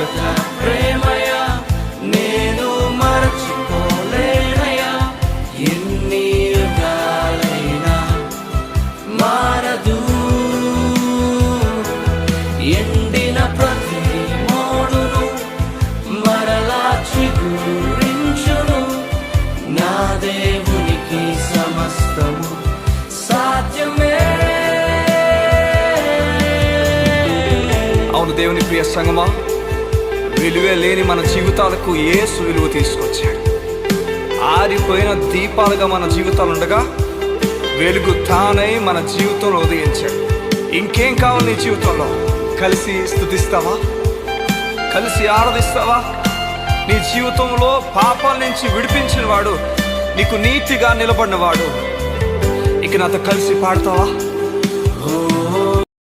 అగాధ ప్రేమయా నేను మరచిపోలేనయా. ఎన్ని యుగాలైనా మారదు, ఎండిన ప్రతి మోడును మరలా చిగురించును. నా దేవునికి సమస్తము సాధ్యమే. అవును దేవుని ప్రియ సంగమా, విలువే లేని మన జీవితాలకు యేసు విలువ తీసుకొచ్చాడు. ఆరిపోయిన దీపాలుగా మన జీవితాలు ఉండగా వెలుగు తానై మన జీవితంలో ఉదయించాడు. ఇంకేం కావాలి నీ జీవితంలో? కలిసి స్తుతిస్తావా? కలిసి ఆరాధిస్తావా? నీ జీవితంలో పాపాల నుంచి విడిపించిన వాడు, నీకు నీతిగా నిలబడిన వాడు, ఇక నాతో కలిసి పాడతావా?